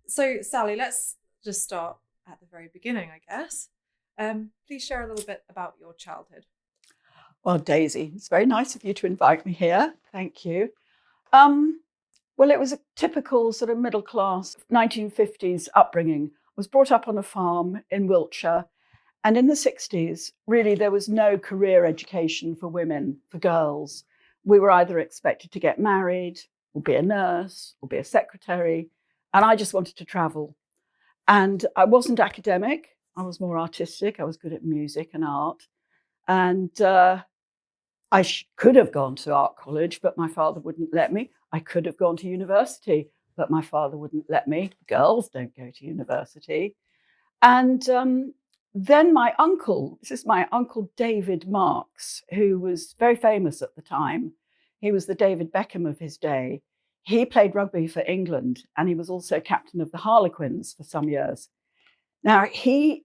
So, Sally, let's just start at the very beginning, I guess. Please share a little bit about your childhood. Well, Daisy, it's very nice of you to invite me here. Thank you. Um, well, it was a typical sort of middle class 1950s upbringing. I was brought up on a farm in Wiltshire. And in the 60s, really, there was no career education for women, for girls. We were either expected to get married or be a nurse or be a secretary. And I just wanted to travel. And I wasn't academic. I was more artistic. I was good at music and art. And could have gone to art college, but my father wouldn't let me. I could have gone to university, but my father wouldn't let me. Girls don't go to university. And then my uncle, this is my uncle David Marks, who was very famous at the time. He was the David Beckham of his day. He played rugby for England, and he was also captain of the Harlequins for some years. Now, he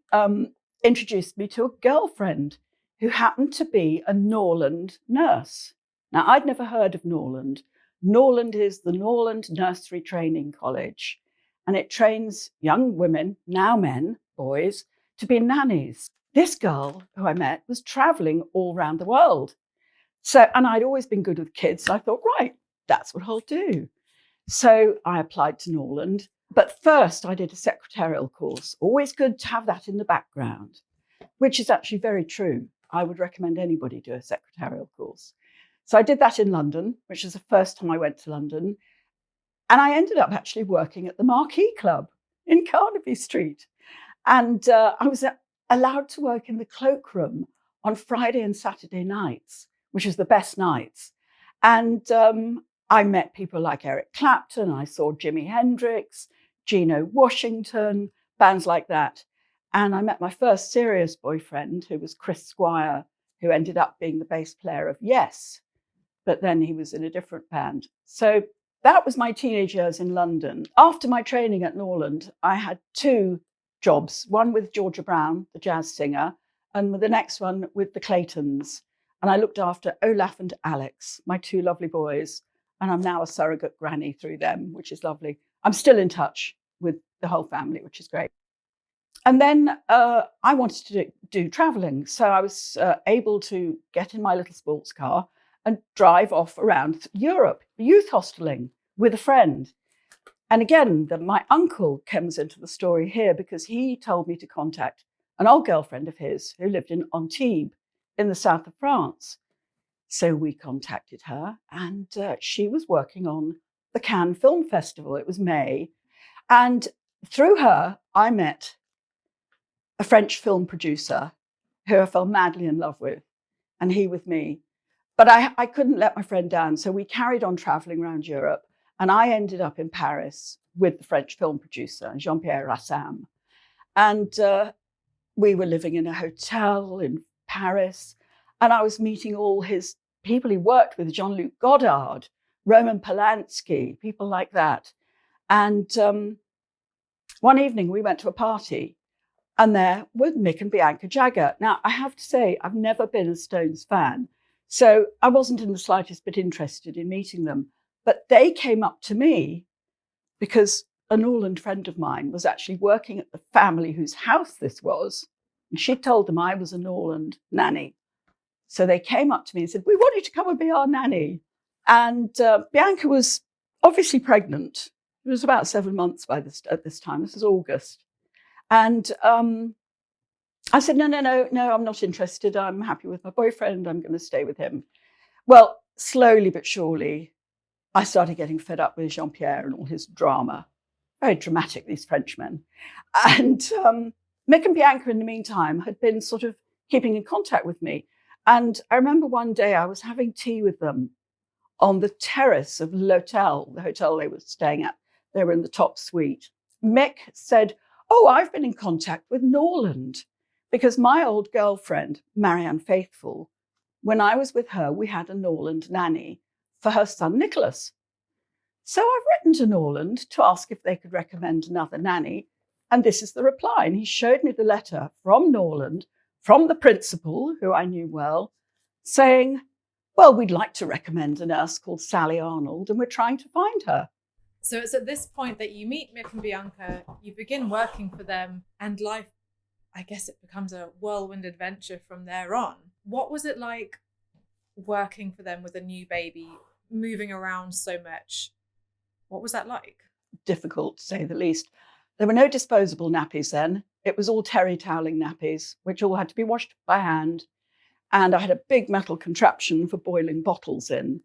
introduced me to a girlfriend who happened to be a Norland nurse. Now, I'd never heard of Norland. Norland is the Norland Nursery Training College, and it trains young women, now men, boys, to be nannies. This girl who I met was traveling all around the world. And I'd always been good with kids. So I thought, right, that's what I'll do. So I applied to Norland. But first, I did a secretarial course. Always good to have that in the background, which is actually very true. I would recommend anybody do a secretarial course. So I did that in London, which is the first time I went to London. And I ended up actually working at the Marquee Club in Carnaby Street. And I was allowed to work in the cloakroom on Friday and Saturday nights, which is the best nights. And I met people like Eric Clapton. I saw Jimi Hendrix, Gino Washington, bands like that. And I met my first serious boyfriend, who was Chris Squire, who ended up being the bass player of Yes, but then he was in a different band. So that was my teenage years in London. After my training at Norland, I had two jobs, one with Georgia Brown, the jazz singer, and the next one with the Claytons. And I looked after Olaf and Alex, my two lovely boys. And I'm now a surrogate granny through them, which is lovely. I'm still in touch with the whole family, which is great. And then I wanted to do traveling. So I was able to get in my little sports car and drive off around Europe, youth hosteling with a friend. And again, my uncle comes into the story here because he told me to contact an old girlfriend of his who lived in Antibes in the south of France. So we contacted her, and she was working on the Cannes Film Festival. It was May. And through her, I met a French film producer who I fell madly in love with, and he with me. But I couldn't let my friend down. So we carried on traveling around Europe, and I ended up in Paris with the French film producer, Jean-Pierre Rassam. And we were living in a hotel in Paris, and I was meeting all his people he worked with, Jean-Luc Godard, Roman Polanski, people like that. And one evening we went to a party, and there were Mick and Bianca Jagger. Now, I have to say, I've never been a Stones fan, so I wasn't in the slightest bit interested in meeting them. But they came up to me because a Norland friend of mine was actually working at the family whose house this was. And she told them I was a Norland nanny. So they came up to me and said, "We want you to come and be our nanny." And Bianca was obviously pregnant. It was about 7 months at this time. This was August. And I said, no, I'm not interested. I'm happy with my boyfriend. I'm going to stay with him. Well, slowly but surely, I started getting fed up with Jean-Pierre and all his drama. Very dramatic, these Frenchmen. And Mick and Bianca, in the meantime, had been sort of keeping in contact with me. And I remember one day I was having tea with them on the terrace of L'Hotel, the hotel they were staying at. They were in the top suite. Mick said, "Oh, I've been in contact with Norland because my old girlfriend, Marianne Faithfull, when I was with her, we had a Norland nanny for her son, Nicholas. So I've written to Norland to ask if they could recommend another nanny. And this is the reply." And he showed me the letter from Norland, from the principal, who I knew well, saying, "Well, we'd like to recommend a nurse called Sally Arnold, and we're trying to find her." So it's at this point that you meet Mick and Bianca, you begin working for them, and life, I guess it becomes a whirlwind adventure from there on. What was it like working for them with a new baby, moving around so much? What was that like? Difficult, to say the least. There were no disposable nappies then. It was all terry toweling nappies, which all had to be washed by hand. And I had a big metal contraption for boiling bottles in.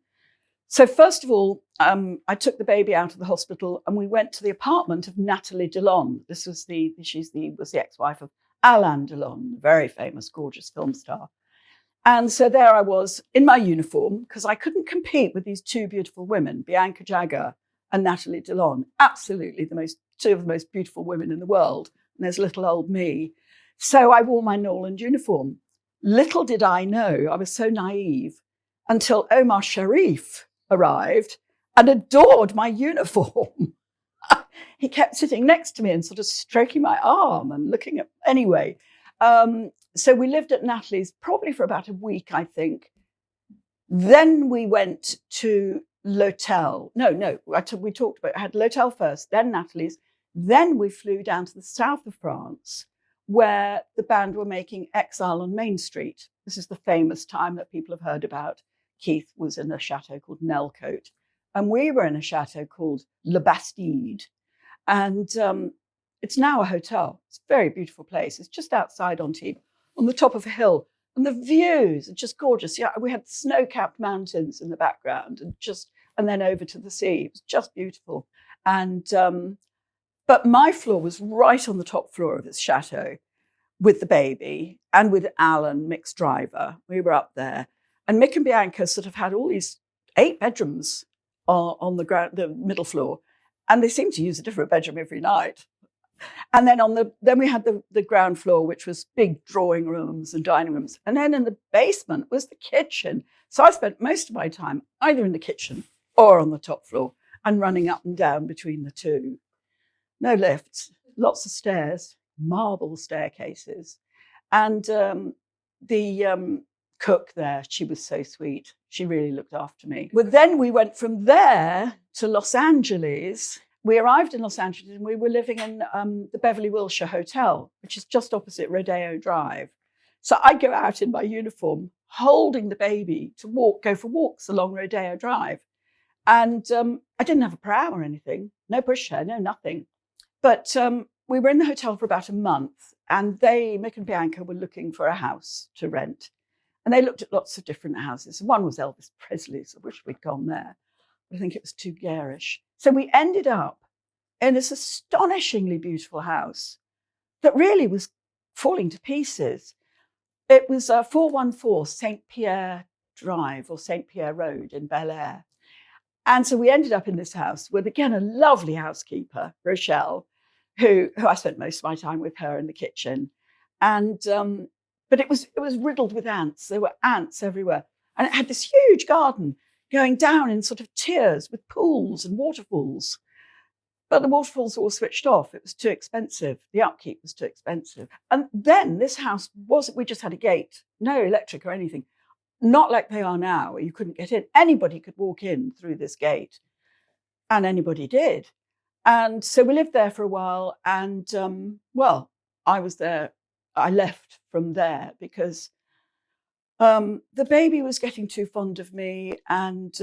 So first of all, I took the baby out of the hospital and we went to the apartment of Nathalie Delon. This was the ex-wife of Alain Delon, the very famous, gorgeous film star. And so there I was in my uniform, because I couldn't compete with these two beautiful women, Bianca Jagger and Nathalie Delon, absolutely two of the most beautiful women in the world. And there's little old me. So I wore my Norland uniform. Little did I know, I was so naive, until Omar Sharif arrived and adored my uniform. He kept sitting next to me and sort of stroking my arm and looking at, anyway. So we lived at Nathalie's probably for about a week, I think. Then we went to L'Hotel. We talked about, I had L'Hotel first, then Nathalie's. Then we flew down to the south of France, where the band were making Exile on Main Street. This is the famous time that people have heard about. Keith was in a chateau called Nelcote, and we were in a chateau called Le Bastide. And it's now a hotel. It's a very beautiful place. It's just outside Antibes, on the top of a hill. And the views are just gorgeous. Yeah, we had snow-capped mountains in the background and then over to the sea. It was just beautiful. And but my floor was right on the top floor of this chateau with the baby and with Alan, Mick's driver. We were up there. And Mick and Bianca sort of had all these 8 bedrooms on the ground, the middle floor. And they seemed to use a different bedroom every night. And then we had the ground floor, which was big drawing rooms and dining rooms. And then in the basement was the kitchen. So I spent most of my time either in the kitchen or on the top floor and running up and down between the two. No lifts, lots of stairs, marble staircases. And the cook there, she was so sweet. She really looked after me. But then we went from there to Los Angeles. We arrived in Los Angeles and we were living in the Beverly Wilshire Hotel, which is just opposite Rodeo Drive. So I'd go out in my uniform, holding the baby to go for walks along Rodeo Drive. And I didn't have a pram or anything, no pushchair, no nothing. But we were in the hotel for about a month, and Mick and Bianca, were looking for a house to rent. And they looked at lots of different houses. One was Elvis Presley's. I wish we'd gone there. I think it was too garish. So we ended up in this astonishingly beautiful house that really was falling to pieces. It was 414 St. Pierre Drive or St. Pierre Road in Bel Air. And so we ended up in this house with, again, a lovely housekeeper, Rochelle, who I spent most of my time with her in the kitchen. And but it was riddled with ants. There were ants everywhere. And it had this huge garden going down in sort of tiers with pools and waterfalls. But the waterfalls were all switched off. It was too expensive. The upkeep was too expensive. And then this house we just had a gate, no electric or anything. Not like they are now, where you couldn't get in. Anybody could walk in through this gate. And anybody did. And so we lived there for a while. And, I was there. I left from there because the baby was getting too fond of me. And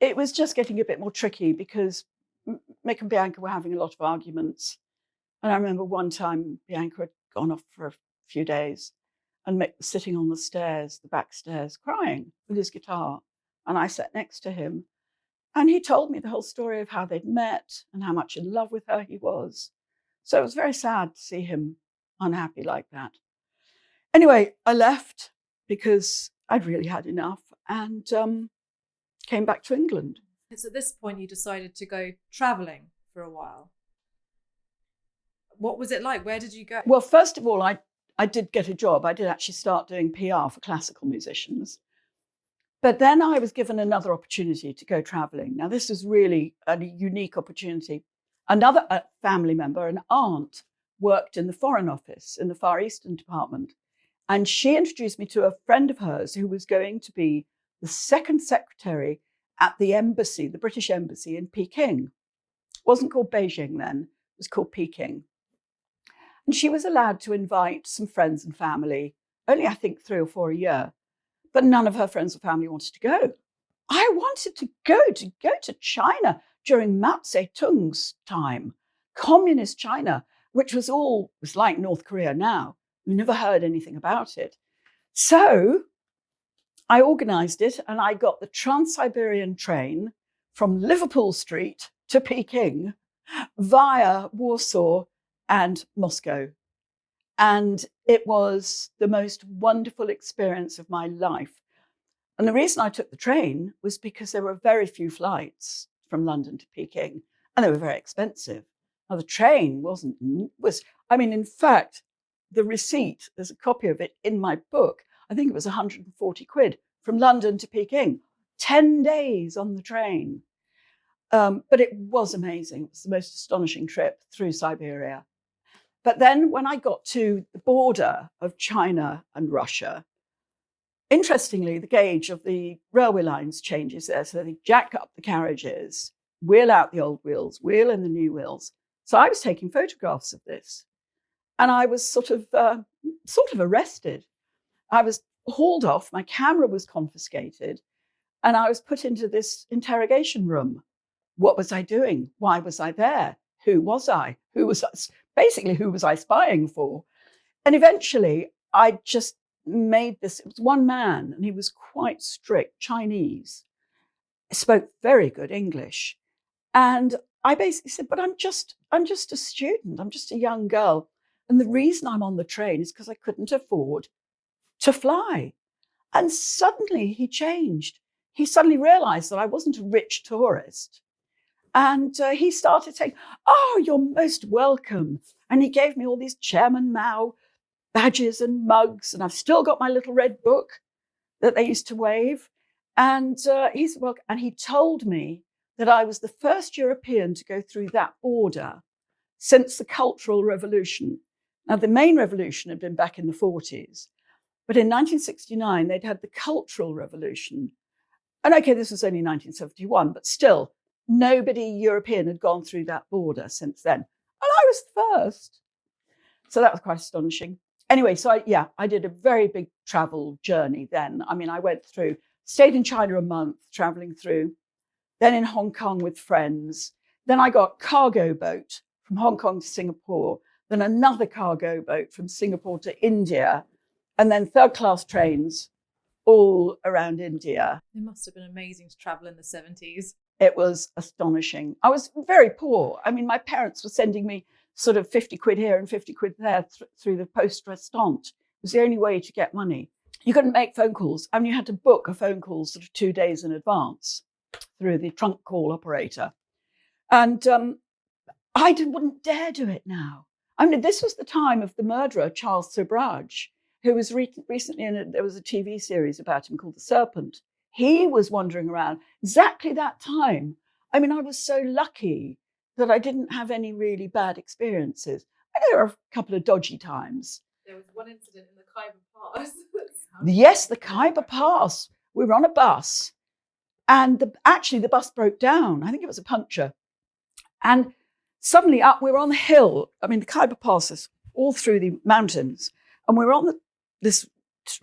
it was just getting a bit more tricky because Mick and Bianca were having a lot of arguments. And I remember one time Bianca had gone off for a few days and Mick was sitting on the stairs, the back stairs, crying with his guitar. And I sat next to him. And he told me the whole story of how they'd met and how much in love with her he was. So it was very sad to see him unhappy like that. Anyway, I left because I'd really had enough and came back to England. It's at this point you decided to go travelling for a while. What was it like? Where did you go? Well, first of all, I did get a job. I did actually start doing PR for classical musicians. But then I was given another opportunity to go travelling. Now, this was really a unique opportunity. Another family member, an aunt, worked in the Foreign Office in the Far Eastern Department. And she introduced me to a friend of hers who was going to be the second secretary at the embassy, the British embassy in Peking. It wasn't called Beijing then, it was called Peking. And she was allowed to invite some friends and family, only I think 3 or 4 a year, but none of her friends or family wanted to go. I wanted to go to China during Mao Zedong's time, communist China, which was like North Korea now. We never heard anything about it. So I organised it and I got the Trans-Siberian train from Liverpool Street to Peking via Warsaw and Moscow. And it was the most wonderful experience of my life. And the reason I took the train was because there were very few flights from London to Peking, and they were very expensive. Now, the train in fact, the receipt, there's a copy of it in my book. I think it was 140 quid from London to Peking, 10 days on the train. But it was amazing. It was the most astonishing trip through Siberia. But then when I got to the border of China and Russia, interestingly, the gauge of the railway lines changes there. So they jack up the carriages, wheel out the old wheels, wheel in the new wheels. So I was taking photographs of this. And I was sort of arrested. I was hauled off, my camera was confiscated, and I was put into this interrogation room. What was I doing? Why was I there? Who was I? Who was I spying for? And eventually I just made this, it was one man, and he was quite strict, Chinese, spoke very good English. And I basically said, but I'm just a student, I'm just a young girl. And the reason I'm on the train is because I couldn't afford to fly. And suddenly he changed. He suddenly realized that I wasn't a rich tourist. And he started saying, oh, you're most welcome. And he gave me all these Chairman Mao badges and mugs. And I've still got my little red book that they used to wave. And he said, well, and he told me that I was the first European to go through that border since the Cultural Revolution. Now, the main revolution had been back in the 40s. But in 1969, they'd had the Cultural Revolution. And okay, this was only 1971, but still, nobody European had gone through that border since then. And I was the first. So that was quite astonishing. Anyway, so I did a very big travel journey then. I mean, I stayed in China a month, traveling through, then in Hong Kong with friends. Then I got cargo boat from Hong Kong to Singapore, then another cargo boat from Singapore to India, and then third-class trains all around India. It must have been amazing to travel in the 70s. It was astonishing. I was very poor. I mean, my parents were sending me sort of 50 quid here and 50 quid there through the poste restante. It was the only way to get money. You couldn't make phone calls. I mean, you had to book a phone call sort of 2 days in advance through the trunk call operator. And I wouldn't dare do it now. I mean, this was the time of the murderer, Charles Sobrage, who was recently there was a TV series about him called The Serpent. He was wandering around exactly that time. I mean, I was so lucky that I didn't have any really bad experiences. I know there were a couple of dodgy times. There was one incident in the Khyber Pass. Yes, the Khyber Pass. We were on a bus, and the bus broke down. I think it was a puncture. And suddenly we were on the hill. I mean, the Khyber Pass is all through the mountains, and we were on this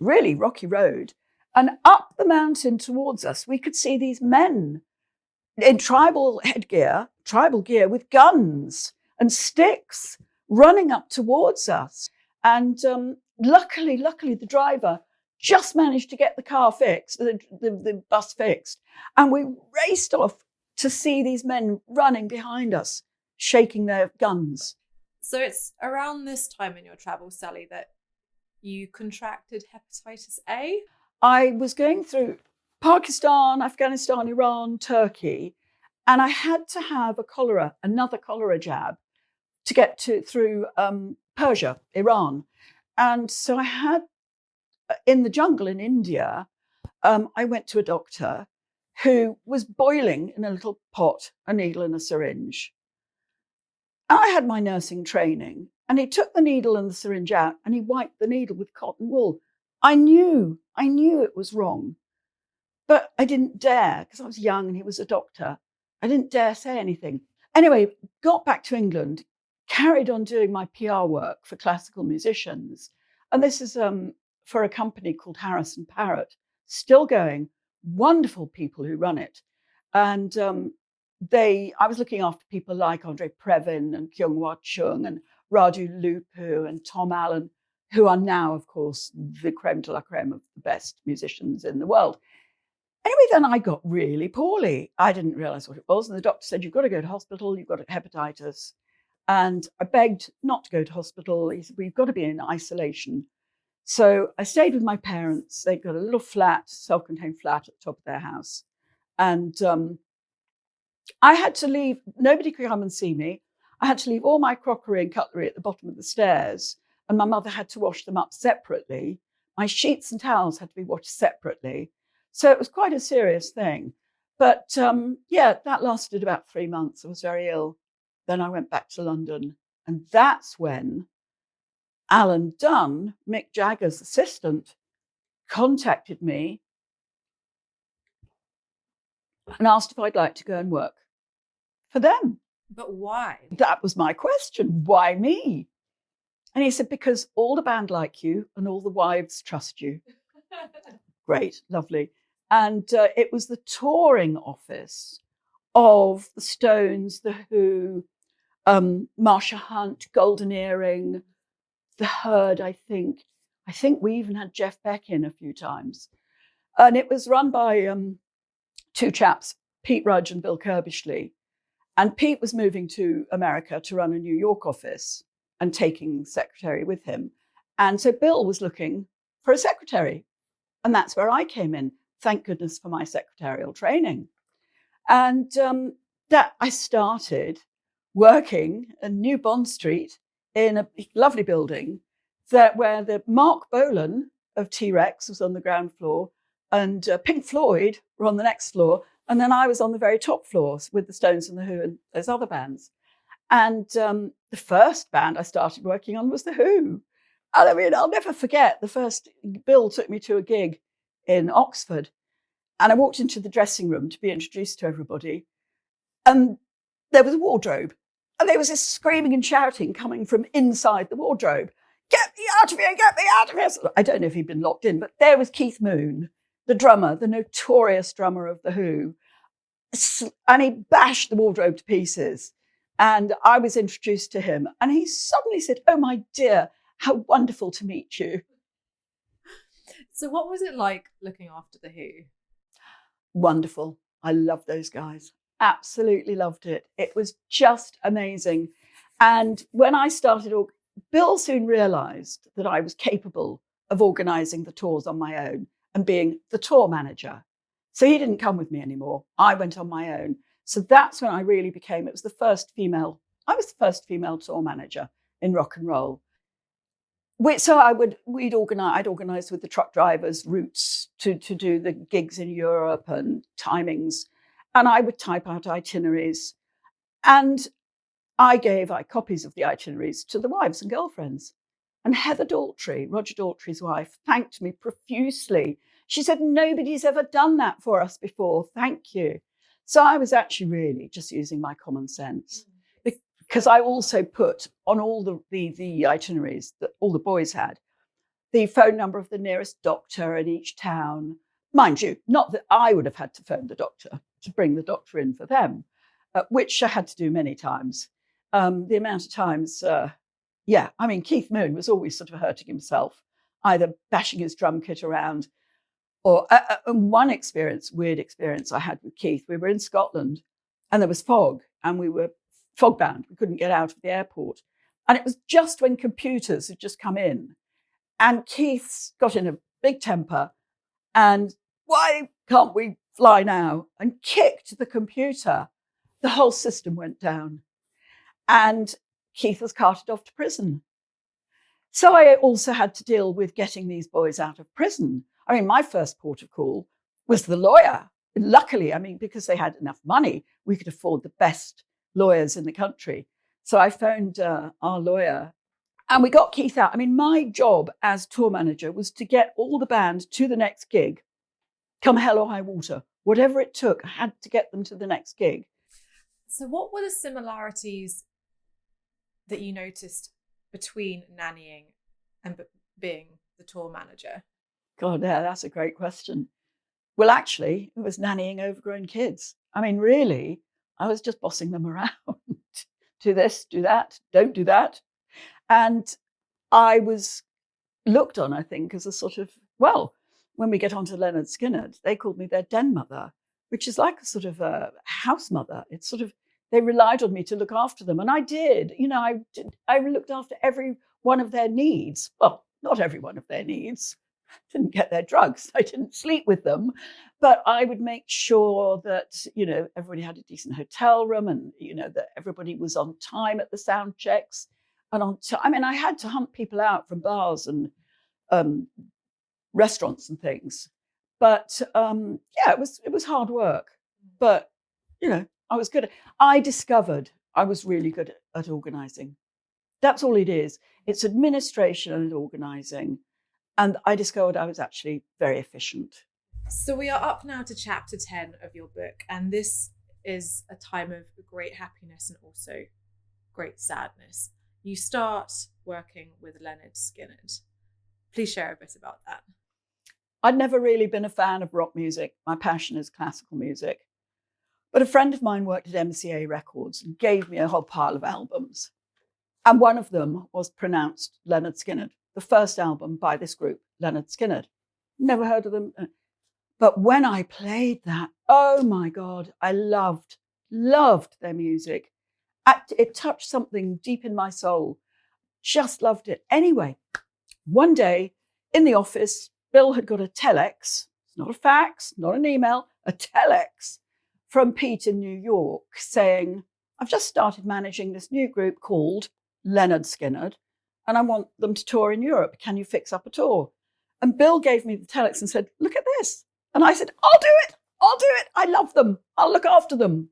really rocky road. And up the mountain towards us, we could see these men in tribal gear with guns and sticks running up towards us. And luckily, the driver just managed to get the car fixed, the bus fixed. And we raced off to see these men running behind us, shaking their guns. So it's around this time in your travels, Sally, that you contracted hepatitis A? I was going through Pakistan, Afghanistan, Iran, Turkey, and I had to have another cholera jab to get through Persia, Iran. And so I had, in the jungle in India, I went to a doctor who was boiling in a little pot a needle and a syringe. I had my nursing training, and he took the needle and the syringe out and he wiped the needle with cotton wool. I knew it was wrong. But I didn't dare, because I was young and he was a doctor. I didn't dare say anything. Anyway, got back to England, carried on doing my PR work for classical musicians. And this is for a company called Harris and Parrott, still going, wonderful people who run it. And I was looking after people like Andre Previn and Kyung Hwa Chung and Radu Lupu and Tom Allen, who are now, of course, the creme de la creme of the best musicians in the world. Anyway, then I got really poorly. I didn't realize what it was. And the doctor said, you've got to go to hospital. You've got hepatitis. And I begged not to go to hospital. He said, well, you've got to be in isolation. So I stayed with my parents. They got a little flat, self-contained flat at the top of their house. And I had to leave. Nobody could come and see me. I had to leave all my crockery and cutlery at the bottom of the stairs. And my mother had to wash them up separately. My sheets and towels had to be washed separately. So it was quite a serious thing. But that lasted about 3 months. I was very ill. Then I went back to London. And that's when Alan Dunn, Mick Jagger's assistant, contacted me and asked if I'd like to go and work for them. But why? That was my question. Why me? And he said, because all the band like you and all the wives trust you. Great, lovely. And it was the touring office of the Stones, the Who, Marsha Hunt, Golden Earring, the Herd, I think. I think we even had Jeff Beck in a few times. And it was run by two chaps, Pete Rudge and Bill Kirbishley. And Pete was moving to America to run a New York office and taking the secretary with him. And so Bill was looking for a secretary. And that's where I came in. Thank goodness for my secretarial training. And that I started working in New Bond Street in a lovely building where the Mark Bolan of T-Rex was on the ground floor and Pink Floyd were on the next floor. And then I was on the very top floors with the Stones and the Who and those other bands. And the first band I started working on was the Who. And I mean, I'll never forget Bill took me to a gig in Oxford. And I walked into the dressing room to be introduced to everybody. And there was a wardrobe. And there was this screaming and shouting coming from inside the wardrobe. Get me out of here, get me out of here. So I don't know if he'd been locked in, but there was Keith Moon, the drummer, the notorious drummer of the Who. And he bashed the wardrobe to pieces. And I was introduced to him. And he suddenly said, oh, my dear, how wonderful to meet you. So what was it like looking after the Who? Wonderful. I love those guys. Absolutely loved it. It was just amazing. And when I started, Bill soon realized that I was capable of organizing the tours on my own and being the tour manager. So he didn't come with me anymore. I went on my own. So that's when I really became, I was the first female tour manager in rock and roll. So I'd organise with the truck drivers routes to do the gigs in Europe and timings. And I would type out itineraries. And I gave copies of the itineraries to the wives and girlfriends. And Heather Daltrey, Roger Daltrey's wife, thanked me profusely. She said, nobody's ever done that for us before. Thank you. So I was actually really just using my common sense. Because I also put on all the itineraries that all the boys had, the phone number of the nearest doctor in each town. Mind you, not that I would have had to phone the doctor to bring the doctor in for them, which I had to do many times. The amount of times, Keith Moon was always sort of hurting himself, either bashing his drum kit around, or one weird experience I had with Keith, we were in Scotland and there was fog and we were fog bound. We couldn't get out of the airport. And it was just when computers had just come in. And Keith got in a big temper and why can't we fly now? And kicked the computer. The whole system went down. And Keith was carted off to prison. So I also had to deal with getting these boys out of prison. I mean, my first port of call was the lawyer. Luckily, because they had enough money, we could afford the best lawyers in the country. So I phoned our lawyer and we got Keith out. My job as tour manager was to get all the band to the next gig, come hell or high water. Whatever it took, I had to get them to the next gig. So what were the similarities that you noticed between nannying and being the tour manager? God, yeah, that's a great question. Well, actually, it was nannying overgrown kids. I mean, really, I was just bossing them around. Do this, do that, don't do that. And I was looked on, I think, as a sort of, well, when we get onto Lynyrd Skynyrd, they called me their den mother, which is like a sort of a house mother. It's sort of, they relied on me to look after them. And I did, I looked after every one of their needs. Well, not every one of their needs. Didn't get their drugs. I didn't sleep with them, but I would make sure that, everybody had a decent hotel room and, that everybody was on time at the sound checks and on time. I mean, I had to hunt people out from bars and restaurants and things, but it was hard work, but, I was good. I discovered I was really good at organizing. That's all it is. It's administration and organizing. And I discovered I was actually very efficient. So we are up now to chapter 10 of your book, and this is a time of great happiness and also great sadness. You start working with Lynyrd Skynyrd. Please share a bit about that. I'd never really been a fan of rock music. My passion is classical music. But a friend of mine worked at MCA Records and gave me a whole pile of albums. And one of them was pronounced Lynyrd Skynyrd, the first album by this group, Lynyrd Skynyrd. Never heard of them. But when I played that, oh my God, I loved their music. It touched something deep in my soul. Just loved it. Anyway, one day in the office, Bill had got a telex, not a fax, not an email, a telex from Pete in New York saying, I've just started managing this new group called Lynyrd Skynyrd, and I want them to tour in Europe. Can you fix up a tour? And Bill gave me the telex and said, look at this. And I said, I'll do it. I love them. I'll look after them.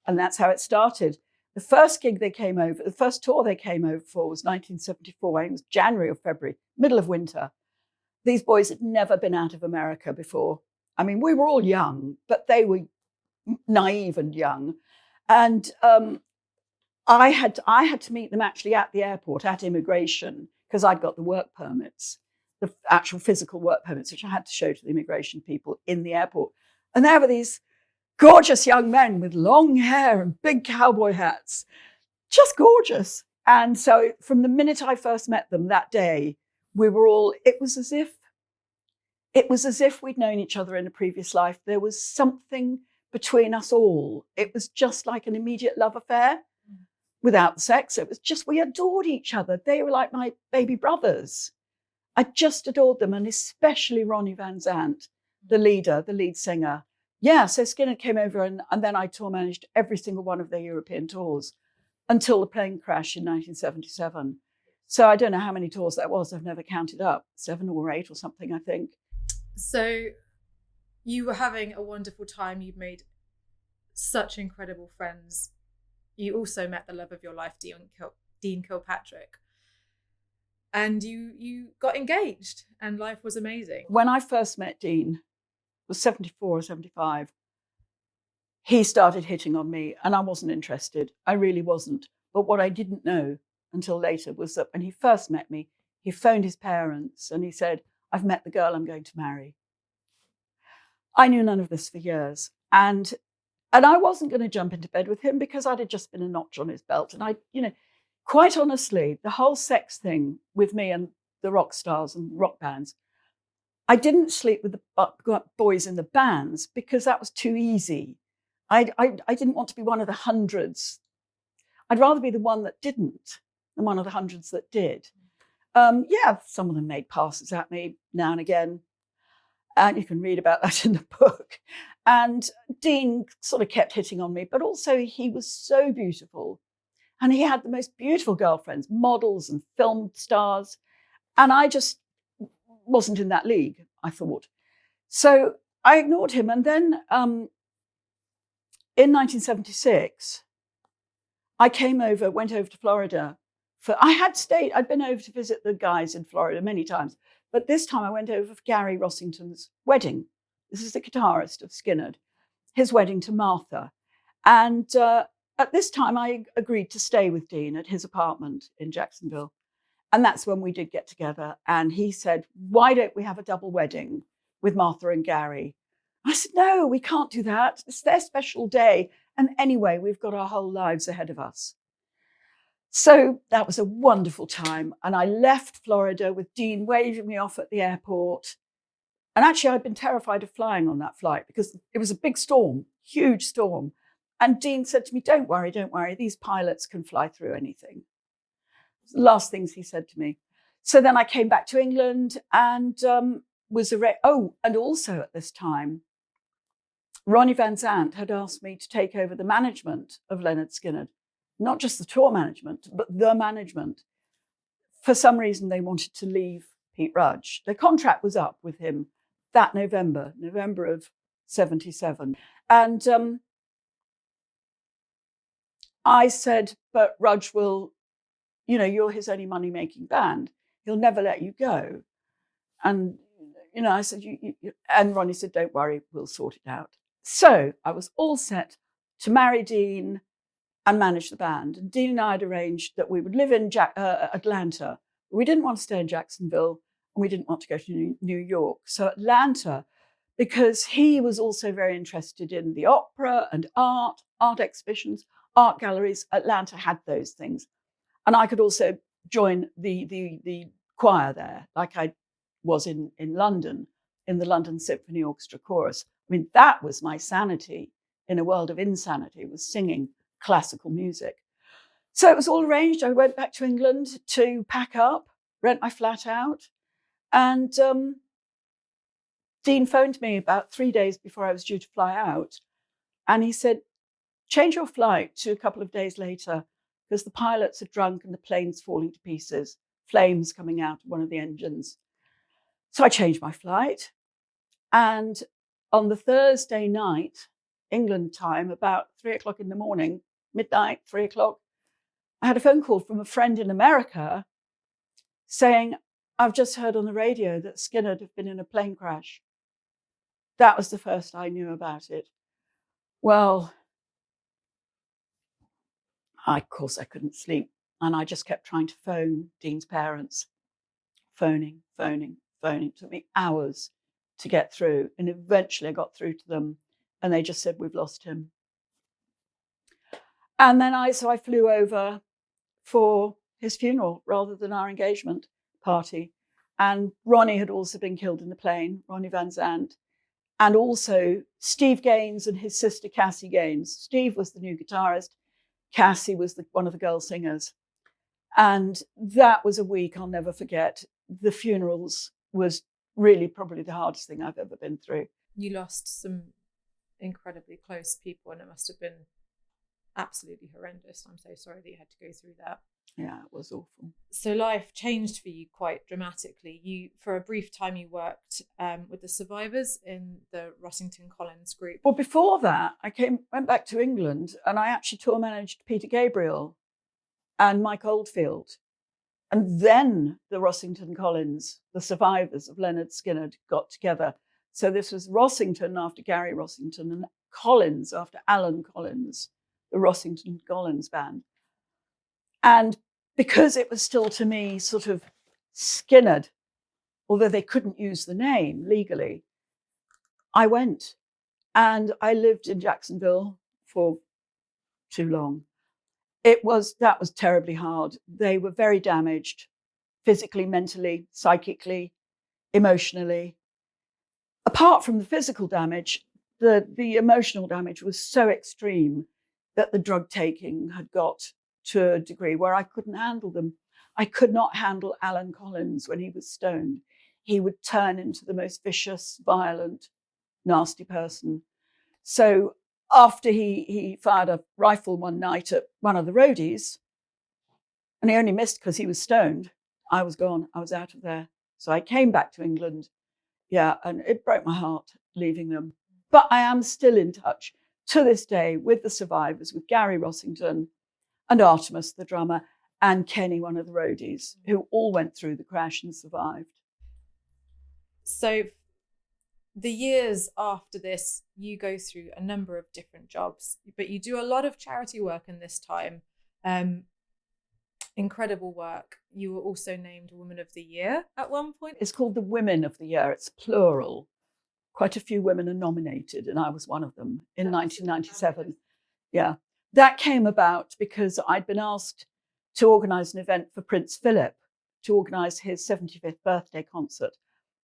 And that's how it started. The first gig they came over, the first tour they came over for was 1974. I think it was January or February, middle of winter. These boys had never been out of America before. I mean, we were all young, but they were naive and young. And I had to meet them actually at the airport, at immigration, because I'd got the work permits, the actual physical work permits, which I had to show to the immigration people in the airport. And there were these gorgeous young men with long hair and big cowboy hats, just gorgeous. And so from the minute I first met them that day, it was as if we'd known each other in a previous life. There was something between us all. It was just like an immediate love affair without the sex. It was just, we adored each other. They were like my baby brothers. I just adored them, and especially Ronnie Van Zant, the lead singer. Yeah, so Skynyrd came over and then I tour managed every single one of their European tours until the plane crash in 1977. So I don't know how many tours that was. I've never counted up, 7 or 8 or something, I think. So you were having a wonderful time. You've made such incredible friends. You also met the love of your life, Dean Kilpatrick. And you got engaged and life was amazing. When I first met Dean, it was 74 or 75, he started hitting on me and I wasn't interested. I really wasn't. But what I didn't know until later was that when he first met me, he phoned his parents and he said, I've met the girl I'm going to marry. I knew none of this for years. And I wasn't going to jump into bed with him because I'd had just been a notch on his belt. And quite honestly, the whole sex thing with me and the rock stars and rock bands, I didn't sleep with the boys in the bands because that was too easy. I didn't want to be one of the hundreds. I'd rather be the one that didn't than one of the hundreds that did. Some of them made passes at me now and again. And you can read about that in the book. And Dean sort of kept hitting on me, but also he was so beautiful. And he had the most beautiful girlfriends, models and film stars. And I just wasn't in that league, I thought. So I ignored him. And then in 1976, I went over to Florida. I'd been over to visit the guys in Florida many times. But this time I went over for Gary Rossington's wedding. This is the guitarist of Skynyrd, his wedding to Martha. And at this time, I agreed to stay with Dean at his apartment in Jacksonville. And that's when we did get together. And he said, why don't we have a double wedding with Martha and Gary? I said, no, we can't do that. It's their special day. And anyway, we've got our whole lives ahead of us. So that was a wonderful time. And I left Florida with Dean waving me off at the airport. And actually, I'd been terrified of flying on that flight because it was a big storm, huge storm. And Dean said to me, don't worry, these pilots can fly through anything. The last things he said to me. So then I came back to England and and also at this time, Ronnie Van Zant had asked me to take over the management of Lynyrd Skynyrd, not just the tour management, but the management. For some reason, they wanted to leave Pete Rudge. Their contract was up with him that November of 77. And I said, but Rudge will, you're his only money-making band. He'll never let you go. And, I said, and Ronnie said, don't worry, we'll sort it out. So I was all set to marry Dean and manage the band. And Dean and I had arranged that we would live in Atlanta. We didn't want to stay in Jacksonville and we didn't want to go to New York. So Atlanta, because he was also very interested in the opera and art exhibitions, art galleries. Atlanta had those things. And I could also join the choir there, like I was in London, in the London Symphony Orchestra chorus. I mean, that was my sanity in a world of insanity, was singing classical music. So it was all arranged. I went back to England to pack up, rent my flat out. And Dean phoned me about 3 days before I was due to fly out. And he said, change your flight to a couple of days later because the pilots are drunk and the plane's falling to pieces, flames coming out of one of the engines. So I changed my flight. And on the Thursday night, England time, about 3 o'clock in the morning, midnight, 3 o'clock, I had a phone call from a friend in America saying, I've just heard on the radio that Skynyrd have been in a plane crash. That was the first I knew about it. Well, of course, I couldn't sleep. And I just kept trying to phone Dean's parents. Phoning. It took me hours to get through. And eventually I got through to them. And they just said, we've lost him. And then I flew over for his funeral rather than our engagement party. And Ronnie had also been killed in the plane, Ronnie Van Zant. And also Steve Gaines and his sister Cassie Gaines. Steve was the new guitarist. Cassie was one of the girl singers. And that was a week I'll never forget. The funerals was really probably the hardest thing I've ever been through. You lost some incredibly close people and it must have been absolutely horrendous. I'm so sorry that you had to go through that. Yeah, it was awful. So life changed for you quite dramatically. For a brief time, you worked with the survivors in the Rossington Collins group. Well, before that, I went back to England and I actually tour managed Peter Gabriel and Mike Oldfield. And then the Rossington Collins, the survivors of Lynyrd Skynyrd, got together. So this was Rossington after Gary Rossington and Collins after Alan Collins, the Rossington Collins band. And because it was still to me sort of Skynyrd, although they couldn't use the name legally, I went and I lived in Jacksonville for too long. That was terribly hard. They were very damaged physically, mentally, psychically, emotionally. Apart from the physical damage, the emotional damage was so extreme that the drug taking had got to a degree where I couldn't handle them. I could not handle Alan Collins when he was stoned. He would turn into the most vicious, violent, nasty person. So after he fired a rifle one night at one of the roadies, and he only missed because he was stoned, I was gone. I was out of there. So I came back to England. Yeah, and it broke my heart leaving them. But I am still in touch to this day with the survivors, with Gary Rossington and Artemis, the drummer, and Kenny, one of the roadies, who all went through the crash and survived. So the years after this, you go through a number of different jobs, but you do a lot of charity work in this time. Incredible work. You were also named Woman of the Year at one point. It's called the Women of the Year. It's plural. Quite a few women are nominated, and I was one of them in 1997. Yeah. That came about because I'd been asked to organise an event for Prince Philip, to organise his 75th birthday concert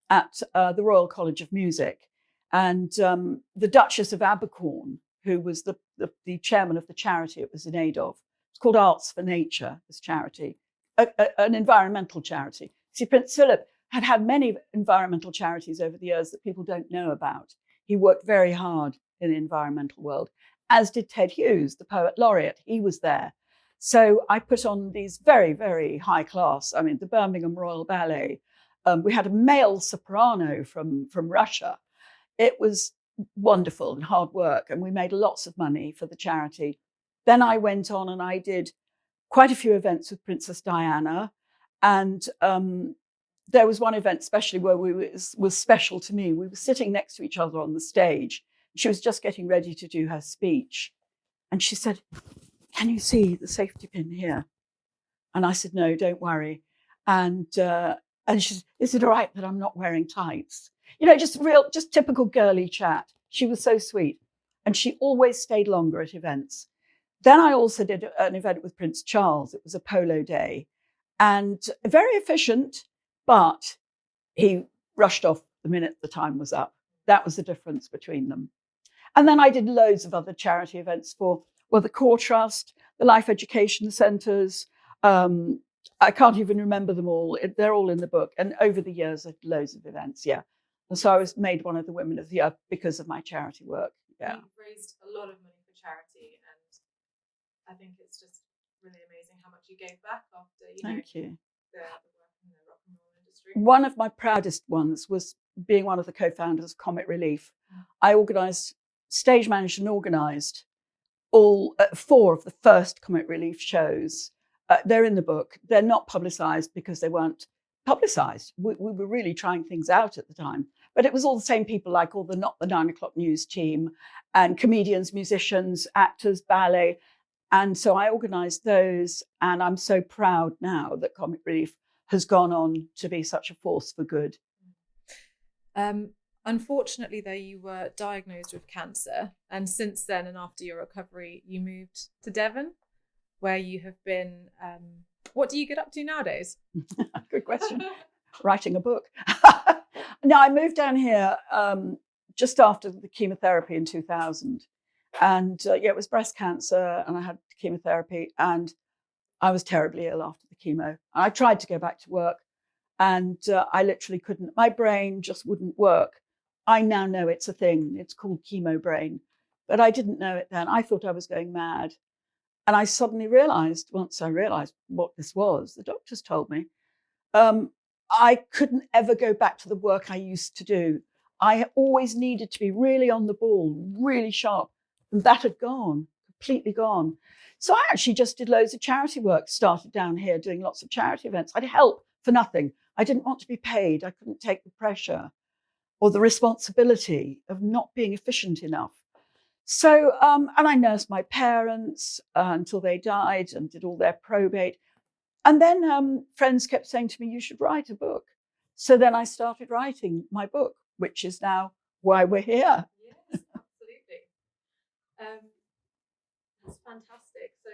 at the Royal College of Music. And the Duchess of Abercorn, who was the chairman of the charity it was in aid of, it's called Arts for Nature, this charity, an environmental charity. See, Prince Philip had many environmental charities over the years that people don't know about. He worked very hard in the environmental world, as did Ted Hughes, the poet laureate. He was there. So I put on these very, very high class, I mean, the Birmingham Royal Ballet. We had a male soprano from Russia. It was wonderful and hard work, and we made lots of money for the charity. Then I went on and I did quite a few events with Princess Diana. And there was one event especially where was special to me. We were sitting next to each other on the stage. She was just getting ready to do her speech. And she said, "Can you see the safety pin here?" And I said, "No, don't worry." And she said, "Is it all right that I'm not wearing tights?" You know, just typical girly chat. She was so sweet. And she always stayed longer at events. Then I also did an event with Prince Charles. It was a polo day, and very efficient, but he rushed off the minute the time was up. That was the difference between them. And then I did loads of other charity events for, well, the Core Trust, the Life Education Centres. I can't even remember them all. They're all in the book. And over the years, I did loads of events, yeah. And so I was made one of the Women of the Year because of my charity work, yeah. You've raised a lot of money for charity, and I think it's just really amazing how much you gave back after, Thank you. The work in the rock and roll industry. One of my proudest ones was being one of the co-founders of Comic Relief. I stage managed and organised all 4 of the first Comic Relief shows. They're in the book. They're not publicised because they weren't publicised. We were really trying things out at the time. But it was all the same people, like all the Not the 9 O'Clock News team and comedians, musicians, actors, ballet. And so I organised those. And I'm so proud now that Comic Relief has gone on to be such a force for good. Unfortunately, though, you were diagnosed with cancer. And since then, and after your recovery, you moved to Devon, where you have been. What do you get up to nowadays? Good question. Writing a book. No, I moved down here just after the chemotherapy in 2000. And it was breast cancer, and I had chemotherapy, and I was terribly ill after the chemo. I tried to go back to work, and I literally couldn't. My brain just wouldn't work. I now know it's a thing. It's called chemo brain. But I didn't know it then. I thought I was going mad. And I suddenly realised, once I realised what this was, the doctors told me, I couldn't ever go back to the work I used to do. I always needed to be really on the ball, really sharp. And that had gone, completely gone. So I actually just did loads of charity work, started down here doing lots of charity events. I'd help for nothing. I didn't want to be paid. I couldn't take the pressure or the responsibility of not being efficient enough. So, and I nursed my parents until they died and did all their probate. And then friends kept saying to me, "You should write a book." So then I started writing my book, which is now why we're here. Yes, absolutely. That's fantastic. So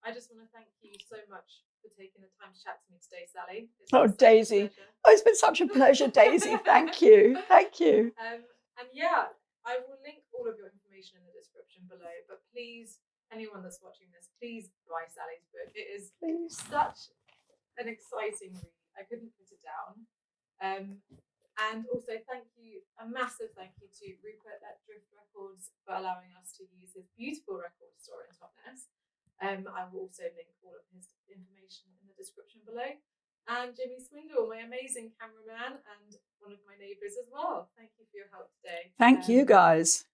I just want to thank you so much for taking the time to chat to me today, Sally. Daisy. Oh, it's been such a pleasure, Daisy. Thank you. Thank you. And yeah, I will link all of your information in the description below. But please, anyone that's watching this, please buy Sally's book. It is such an exciting read. I couldn't put it down. And also a massive thank you to Rupert at Drift Records for allowing us to use his beautiful record store in Totnes. I will also link all of his information in the description below. And Jimmy Swindells, my amazing cameraman and one of my neighbours as well. Thank you for your help today. Thank you, guys.